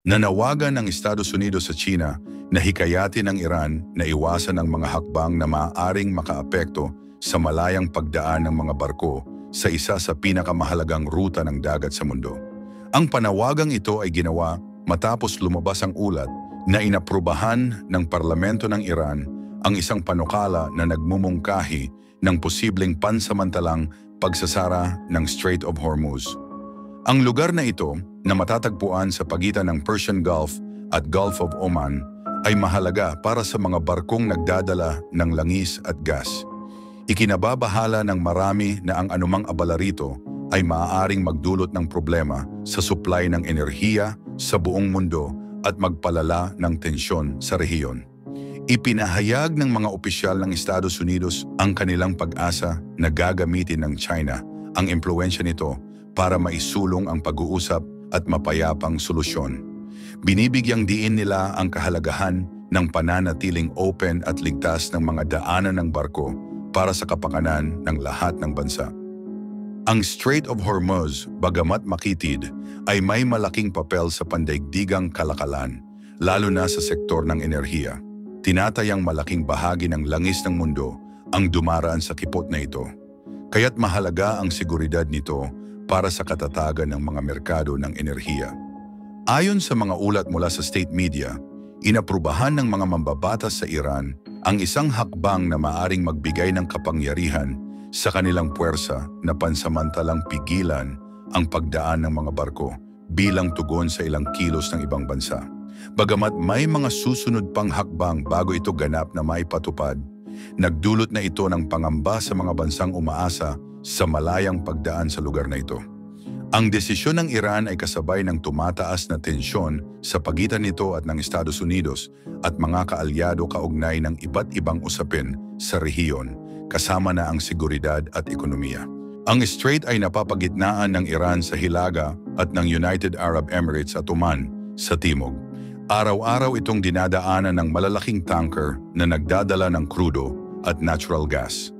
Nanawagan ng Estados Unidos sa China na hikayatin ng Iran na iwasan ang mga hakbang na maaaring makaapekto sa malayang pagdaan ng mga barko sa isa sa pinakamahalagang ruta ng dagat sa mundo. Ang panawagang ito ay ginawa matapos lumabas ang ulat na inaprubahan ng parlamento ng Iran ang isang panukala na nagmumungkahi ng posibleng pansamantalang pagsasara ng Strait of Hormuz. Ang lugar na ito, na matatagpuan sa pagitan ng Persian Gulf at Gulf of Oman, ay mahalaga para sa mga barkong nagdadala ng langis at gas. Ikinababahala ng marami na ang anumang abala rito ay maaaring magdulot ng problema sa supply ng enerhiya sa buong mundo at magpalala ng tensyon sa rehiyon. Ipinahayag ng mga opisyal ng Estados Unidos ang kanilang pag-asa na gagamitin ng China ang impluwensya nito para maisulong ang pag-uusap at mapayapang solusyon. Binibigyang diin nila ang kahalagahan ng pananatiling open at ligtas ng mga daanan ng barko para sa kapakanan ng lahat ng bansa. Ang Strait of Hormuz, bagamat makitid, ay may malaking papel sa pandaigdigang kalakalan, lalo na sa sektor ng enerhiya. Tinatayang malaking bahagi ng langis ng mundo ang dumaraan sa kipot na ito. Kaya't mahalaga ang seguridad nito para sa katatagan ng mga merkado ng enerhiya. Ayon sa mga ulat mula sa state media, inaprubahan ng mga mambabatas sa Iran ang isang hakbang na maaring magbigay ng kapangyarihan sa kanilang puwersa na pansamantalang pigilan ang pagdaan ng mga barko bilang tugon sa ilang kilos ng ibang bansa. Bagamat may mga susunod pang hakbang bago ito ganap na maipatupad, nagdulot na ito ng pangamba sa mga bansang umaasa sa malayang pagdaan sa lugar na ito. Ang desisyon ng Iran ay kasabay ng tumataas na tensyon sa pagitan nito at ng Estados Unidos at mga kaalyado kaugnay ng iba't ibang usapin sa rehiyon, kasama na ang seguridad at ekonomiya. Ang strait ay napapagitnaan ng Iran sa hilaga at ng United Arab Emirates at Oman sa timog. Araw-araw itong dinadaanan ng malalaking tanker na nagdadala ng krudo at natural gas.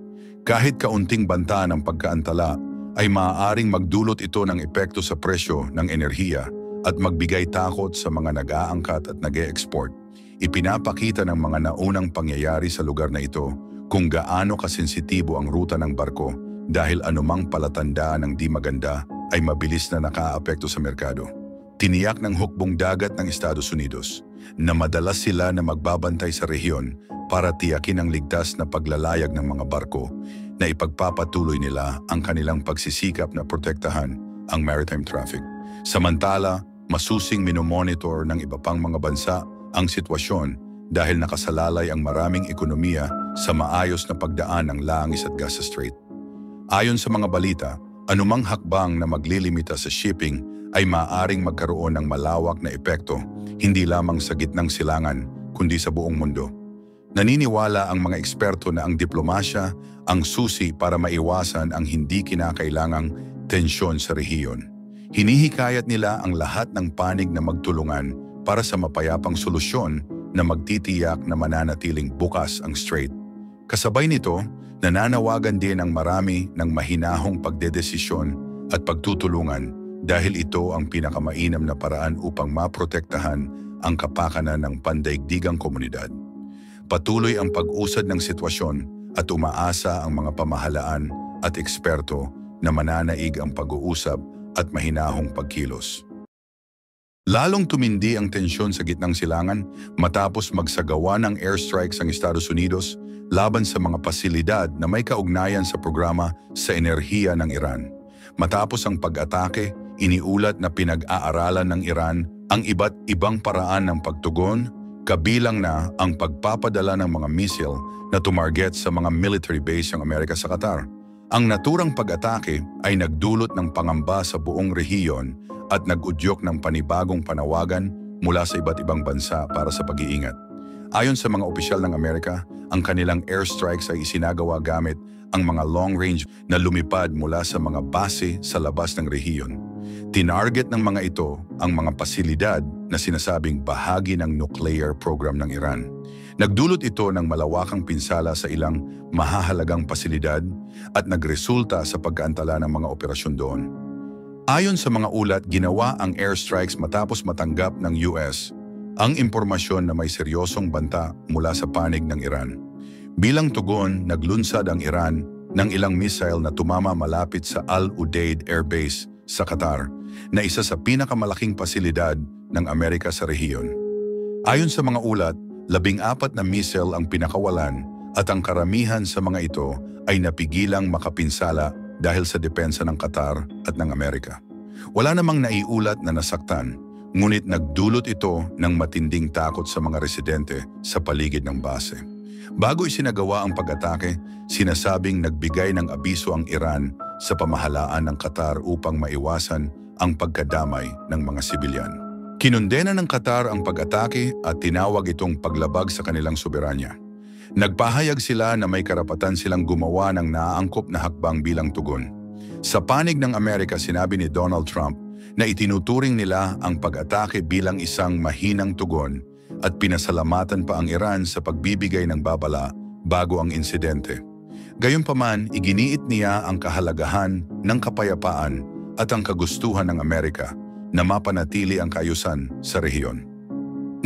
Kahit kaunting banta ng pagkaantala, ay maaaring magdulot ito ng epekto sa presyo ng enerhiya at magbigay takot sa mga nag-aangkat at nag-e-export. Ipinapakita ng mga naunang pangyayari sa lugar na ito kung gaano kasensitibo ang ruta ng barko dahil anumang palatandaan ng di maganda ay mabilis na nakaapekto sa merkado. Tiniyak ng hukbong dagat ng Estados Unidos na madalas sila na magbabantay sa rehiyon para tiyakin ang ligtas na paglalayag ng mga barko na ipagpapatuloy nila ang kanilang pagsisikap na protektahan ang maritime traffic. Samantala, masusing minomonitor ng iba pang mga bansa ang sitwasyon dahil nakasalalay ang maraming ekonomiya sa maayos na pagdaan ng langis at gas sa strait. Ayon sa mga balita, anumang hakbang na maglilimita sa shipping ay maaaring magkaroon ng malawak na epekto hindi lamang sa gitnang silangan kundi sa buong mundo. Naniniwala ang mga eksperto na ang diplomasya ang susi para maiwasan ang hindi kinakailangang tensyon sa rehiyon. Hinihikayat nila ang lahat ng panig na magtulungan para sa mapayapang solusyon na magtitiyak na mananatiling bukas ang strait. Kasabay nito, nananawagan din ang marami ng mahinahong pagdedesisyon at pagtutulungan dahil ito ang pinakamainam na paraan upang maprotektahan ang kapakanan ng pandaigdigang komunidad. Patuloy ang pag-usad ng sitwasyon at umaasa ang mga pamahalaan at eksperto na mananaig ang pag-uusap at mahinahong pagkilos. Lalong tumindi ang tensyon sa gitnang silangan matapos magsagawa ng airstrikes ang Estados Unidos laban sa mga pasilidad na may kaugnayan sa programa sa enerhiya ng Iran. Matapos ang pag-atake, iniulat na pinag-aaralan ng Iran ang iba't ibang paraan ng pagtugon, kabilang na ang pagpapadala ng mga missile na tumarget sa mga military base ng Amerika sa Qatar. Ang naturang pag-atake ay nagdulot ng pangamba sa buong rehiyon at nag-udyok ng panibagong panawagan mula sa iba't ibang bansa para sa pag-iingat. Ayon sa mga opisyal ng Amerika, ang kanilang airstrikes ay isinagawa gamit ang mga long-range na lumipad mula sa mga base sa labas ng rehiyon. Tinarget ng mga ito ang mga pasilidad na sinasabing bahagi ng nuclear program ng Iran. Nagdulot ito ng malawakang pinsala sa ilang mahahalagang pasilidad at nagresulta sa pagkaantala ng mga operasyon doon. Ayon sa mga ulat, ginawa ang airstrikes matapos matanggap ng US ang impormasyon na may seryosong banta mula sa panig ng Iran. Bilang tugon, naglunsad ang Iran ng ilang missile na tumama malapit sa Al Udeid Air Base sa Qatar, na isa sa pinakamalaking pasilidad ng Amerika sa rehiyon. Ayon sa mga ulat, 14 na missile ang pinakawalan at ang karamihan sa mga ito ay napigilang makapinsala dahil sa depensa ng Qatar at ng Amerika. Wala namang naiulat na nasaktan, ngunit nagdulot ito ng matinding takot sa mga residente sa paligid ng base. Bago isinagawa ang pag-atake, sinasabing nagbigay ng abiso ang Iran sa pamahalaan ng Qatar upang maiwasan ang pagkadamay ng mga sibilyan. Kinundena ng Qatar ang pag-atake at tinawag itong paglabag sa kanilang soberanya. Nagpahayag sila na may karapatan silang gumawa ng naaangkop na hakbang bilang tugon. Sa panig ng Amerika, sinabi ni Donald Trump na itinuturing nila ang pag-atake bilang isang mahinang tugon at pinasalamatan pa ang Iran sa pagbibigay ng babala bago ang insidente. Gayunpaman, iginiit niya ang kahalagahan ng kapayapaan at ang kagustuhan ng Amerika na mapanatili ang kaayusan sa rehiyon.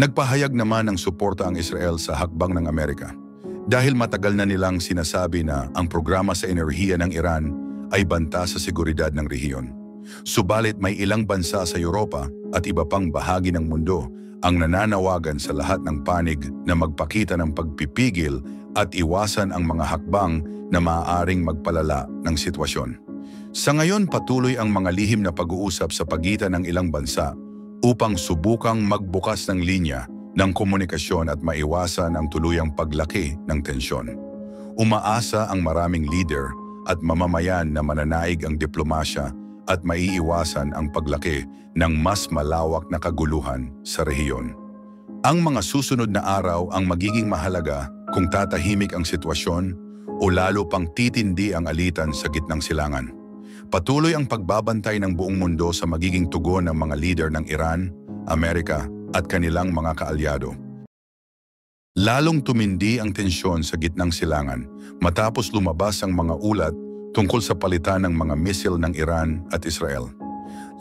Nagpahayag naman ng suporta ang Israel sa hakbang ng Amerika dahil matagal na nilang sinasabi na ang programa sa enerhiya ng Iran ay banta sa seguridad ng rehiyon. Subalit may ilang bansa sa Europa at iba pang bahagi ng mundo ang nananawagan sa lahat ng panig na magpakita ng pagpipigil at iwasan ang mga hakbang na maaaring magpalala ng sitwasyon. Sa ngayon, patuloy ang mga lihim na pag-uusap sa pagitan ng ilang bansa upang subukang magbukas ng linya ng komunikasyon at maiwasan ang tuluyang paglaki ng tensyon. Umaasa ang maraming leader at mamamayan na mananaig ang diplomasya at maiiwasan ang paglaki ng mas malawak na kaguluhan sa rehiyon. Ang mga susunod na araw ang magiging mahalaga kung tatahimik ang sitwasyon o lalo pang titindi ang alitan sa gitnang silangan. Patuloy ang pagbabantay ng buong mundo sa magiging tugon ng mga leader ng Iran, Amerika at kanilang mga kaalyado. Lalong tumindi ang tensyon sa gitnang silangan matapos lumabas ang mga ulat tungkol sa palitan ng mga misil ng Iran at Israel.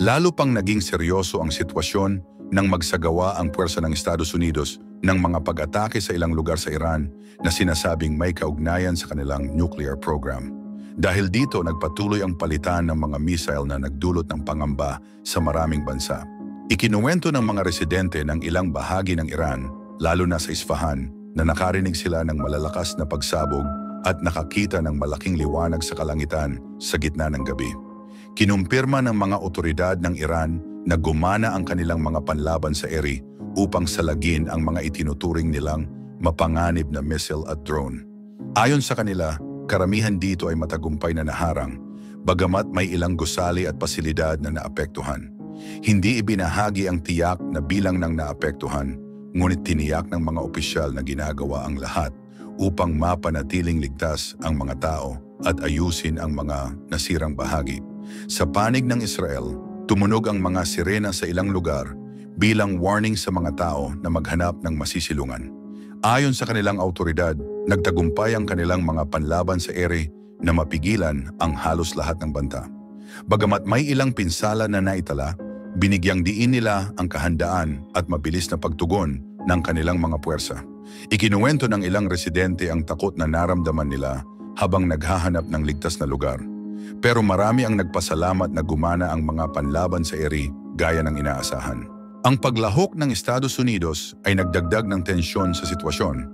Lalo pang naging seryoso ang sitwasyon nang magsagawa ang puwersa ng Estados Unidos ng mga pag-atake sa ilang lugar sa Iran na sinasabing may kaugnayan sa kanilang nuclear program. Dahil dito, nagpatuloy ang palitan ng mga missile na nagdulot ng pangamba sa maraming bansa. Ikinuwento ng mga residente ng ilang bahagi ng Iran, lalo na sa Isfahan, na nakarinig sila ng malalakas na pagsabog at nakakita ng malaking liwanag sa kalangitan sa gitna ng gabi. Kinumpirma ng mga otoridad ng Iran na gumana ang kanilang mga panlaban sa eri upang salagin ang mga itinuturing nilang mapanganib na missile at drone. Ayon sa kanila, karamihan dito ay matagumpay na naharang, bagamat may ilang gusali at pasilidad na naapektuhan. Hindi ibinahagi ang tiyak na bilang ng naapektuhan, ngunit tiniyak ng mga opisyal na ginagawa ang lahat upang mapanatiling ligtas ang mga tao at ayusin ang mga nasirang bahagi. Sa panig ng Israel, tumunog ang mga sirena sa ilang lugar bilang warning sa mga tao na maghanap ng masisilungan. Ayon sa kanilang autoridad, nagtagumpay ang kanilang mga panlaban sa ere na mapigilan ang halos lahat ng banta. Bagamat may ilang pinsala na naitala, binigyang diin nila ang kahandaan at mabilis na pagtugon ng kanilang mga puwersa. Ikinuwento ng ilang residente ang takot na naramdaman nila habang naghahanap ng ligtas na lugar. Pero marami ang nagpasalamat na gumana ang mga panlaban sa eri gaya ng inaasahan. Ang paglahok ng Estados Unidos ay nagdagdag ng tensyon sa sitwasyon.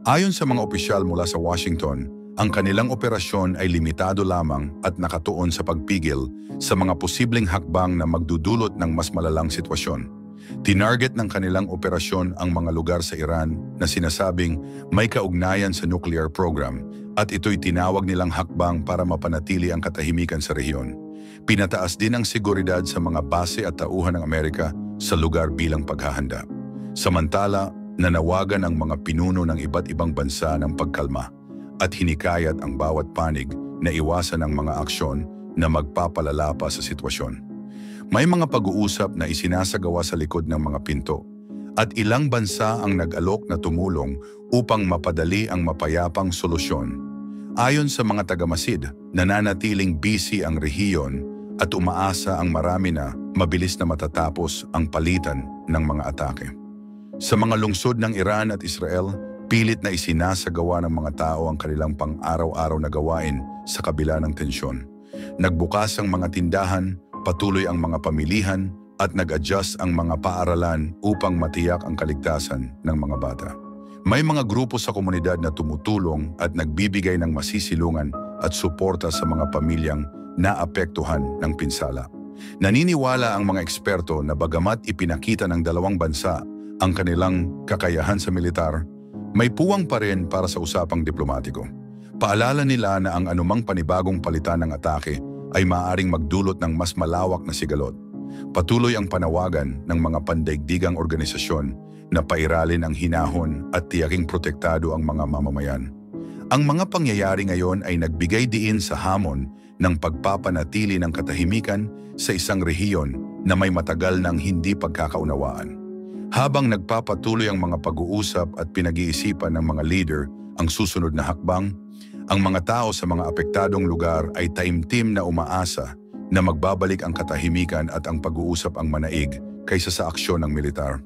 Ayon sa mga opisyal mula sa Washington, ang kanilang operasyon ay limitado lamang at nakatuon sa pagpigil sa mga posibleng hakbang na magdudulot ng mas malalang sitwasyon. Tinarget ng kanilang operasyon ang mga lugar sa Iran na sinasabing may kaugnayan sa nuclear program at ito'y tinawag nilang hakbang para mapanatili ang katahimikan sa rehiyon. Pinataas din ang seguridad sa mga base at tauhan ng Amerika sa lugar bilang paghahanda. Samantala, nanawagan ang mga pinuno ng iba't ibang bansa ng pagkalma at hinikayat ang bawat panig na iwasan ang mga aksyon na magpapalala pa sa sitwasyon. May mga pag-uusap na isinasagawa sa likod ng mga pinto at ilang bansa ang nag-alok na tumulong upang mapadali ang mapayapang solusyon. Ayon sa mga tagamasid, nananatiling busy ang rehiyon at umaasa ang marami na mabilis na matatapos ang palitan ng mga atake. Sa mga lungsod ng Iran at Israel, pilit na isinasagawa ng mga tao ang kanilang pang-araw-araw na gawain sa kabila ng tensyon. Nagbukas ang mga tindahan, patuloy ang mga pamilihan, at nag-adjust ang mga paaralan upang matiyak ang kaligtasan ng mga bata. May mga grupo sa komunidad na tumutulong at nagbibigay ng masisilungan at suporta sa mga pamilyang naapektuhan ng pinsala. Naniniwala ang mga eksperto na bagamat ipinakita ng dalawang bansa ang kanilang kakayahan sa militar, may puwang pa rin para sa usapang diplomatiko. Paalala nila na ang anumang panibagong palitan ng atake ay maaaring magdulot ng mas malawak na sigalot. Patuloy ang panawagan ng mga pandaigdigang organisasyon na pairalin ang hinahon at tiyaking protektado ang mga mamamayan. Ang mga pangyayari ngayon ay nagbigay diin sa hamon ng pagpapanatili ng katahimikan sa isang rehiyon na may matagal ng hindi pagkakaunawaan. Habang nagpapatuloy ang mga pag-uusap at pinag-iisipan ng mga leader ang susunod na hakbang, ang mga tao sa mga apektadong lugar ay taimtim na umaasa na magbabalik ang katahimikan at ang pag-uusap ang manaig kaysa sa aksyon ng militar.